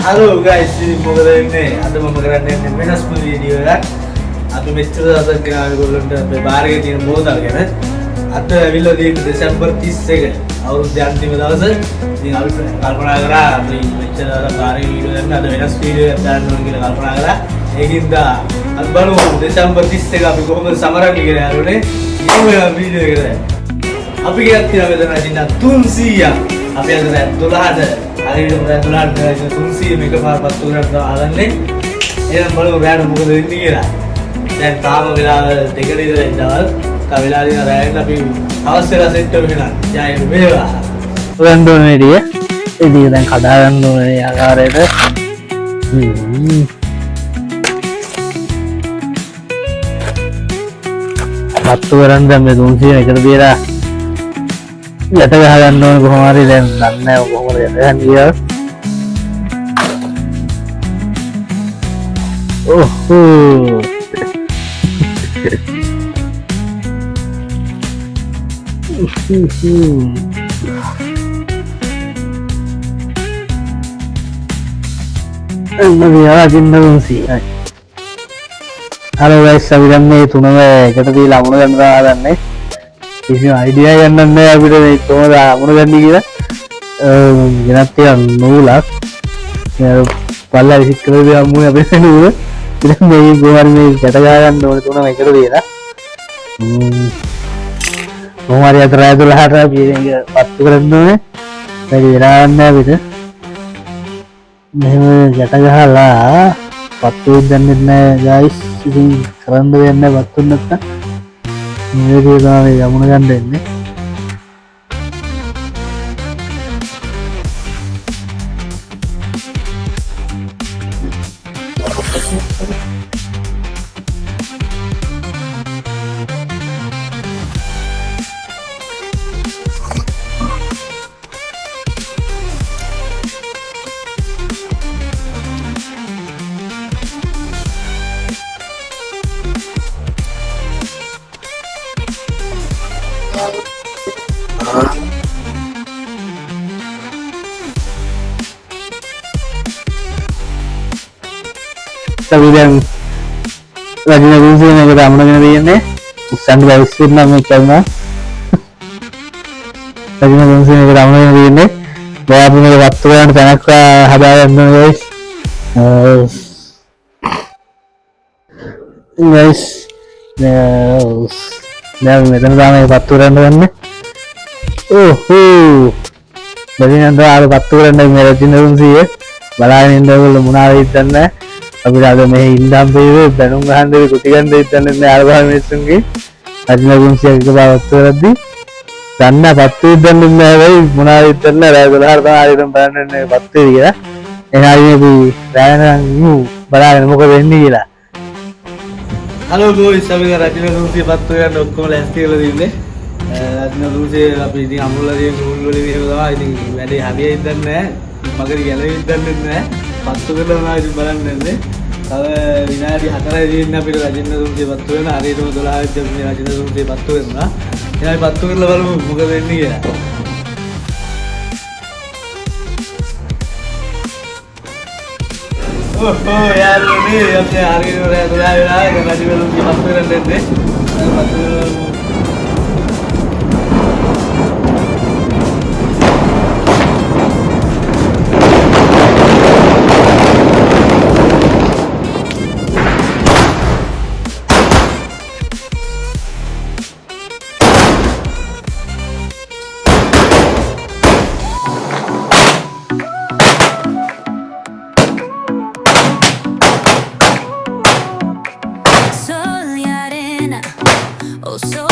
Halo guys, ini මොකද වෙන්නේ? අද මම කරන්නේ වෙනස්ම වීඩියෝ එකක්. අපි මෙච්චර දවසක් ගෙනාවේ ඒගොල්ලන්ට අපේ බාරේ තියෙන බෝතල් ගැන. අද ඇවිල්ලා තියෙන්නේ දෙසැම්බර් 31 අවුරුද්දේ අන්තිම දවස. ඉතින් අපි කල්පනා කරා අපි මෙච්චර දවසක් බාරේ වීඩියෝ දැම්ම අද වෙනස් වීඩියෝ එකක් දාන්න ඕන කියලා කල්පනා කරා. ඒකින්ද අද බලමු දෙසැම්බර් 31 අපි කොහොමද සමරන්නේ කියලා යාළුවනේ. ඊළඟ වීඩියෝ එකට දැන්. අපි ගෙනත් තියෙනවා මෙතන අදින්න 300ක්. අපි අද 12ට හරියටම 12ට 300 මේක පාරපත් උරට දාගන්නේ. එහෙනම් බලමු රෑට මොකද වෙන්නේ කියලා. දැන් තාම වෙලාව දෙකේ ඉඳලා ඉඳවල්. තා වෙලාව දින රෑට අපි හවස් වෙලා සෙට් වෙනවා. ජය වේවා. ගන්න ඕනේ නේද? ඉතින් දැන් කඩා ගන්න ඕනේ ආකාරයට. පත්තු කරන් දැන් මේ 300 එකට දීලා යට ගහ ගන්න ඕනේ කොහොම හරි දැන් දන්නේ නැහැ කොහොමද යට ගන්න කියලා. ඕහෝ Halo guys, අපි දැන් මේ තුනම එකට දීලා අමුණ ගන්න දාගන්නේ. කිසිම අයිඩියා ගන්නත් නැහැ අපිට මේ කොහොමද අමුණ ගන්නේ කියලා. ගෙනත් තියෙන නූලක්. පල්ලා විසික් කරලා දෙන අමුණේ අපේ නූල. ඉතින් මේ ගෝවර් මේ ගැට ගහ ගන්න ඕනේ තුනම එකට දීලා. කොහොමද අතර 12ට අපි මේක පත්තු කරන්න ඕනේ. ඒක වෙලා ගන්න අපිට. මෙහෙම ගැට ගහලා පත්තු දෙන්නේ නැහැ guys. ඉතින් කරන්න දෙයක් නැහැ පත්තු නැත්නම්. මේක තමයි යමුණ ගන්න දෙන්නේ. Tapi dan lagi nabi sih nih kita aman dengan dia nih, usan guys fit nama channel. Lagi nabi sih nih kita aman dengan dia nih, bayar punya waktu yang banyak hadiah nih guys. Guys, nah medan ramai paturan nih. Jadi nanti ada paturan dari mereka jenis sih ya, balain ini dulu munawir dan nih. අපි අද මේ ඉන්දම් පෙරේ බැනුම් ගහන්න දෙවි කුටි ගන්න දෙයක් නැහැ නේ ආරබහ මිනිස්සුන්ගේ අදිනගුම්සියක බවත් වරද්දි ගන්න පත්තු දෙන්නේ නැහැ වෙයි මොනවා විතරන රෑ 12ට තමයි ආයෙත් බලන්නේ පත්තු කියලා එහාදී අපි රෑන බලාගෙන මොකද වෙන්නේ කියලා හලෝ ගෝයිස් අපි රජිනගුම්සිය පත්තු ගන්න ඔක්කොම ලෑස්ති කරලා දින්නේ රජිනගුම්සිය අපි ඉතින් අමුල්ලා දින නූල් වලින් එහෙම තමයි ඉතින් වැඩේ හරියට දන්නේ නැහැ මගරි ගැලවෙන්න දන්නේ නැහැ පත්තු කරලා තමයි බලන්නේ තව විනාඩි 4යි තියෙන්නේ අපිට රජිනගුම්සිය පත්තු වෙන හරියටම 12ට මේ රජිනගුම්සිය පත්තු වෙනවා එයා පත්තු කරලා බලමු මොකද වෙන්නේ කියලා ඕ යාළුවනේ අපි හරියටම 12 වෙලා රජිනගුම්සිය පත්තු කරන්න දෙන්නේ පත්තු කරලා Oh, so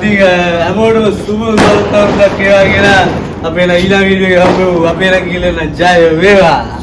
ඉතින් හැමෝටම සුබ උදව් කරන්න කියලා අපේ ඊළඟ වීඩියෝ එක හම්බෙමු. අපේ ළඟ කියලා ජය වේවා.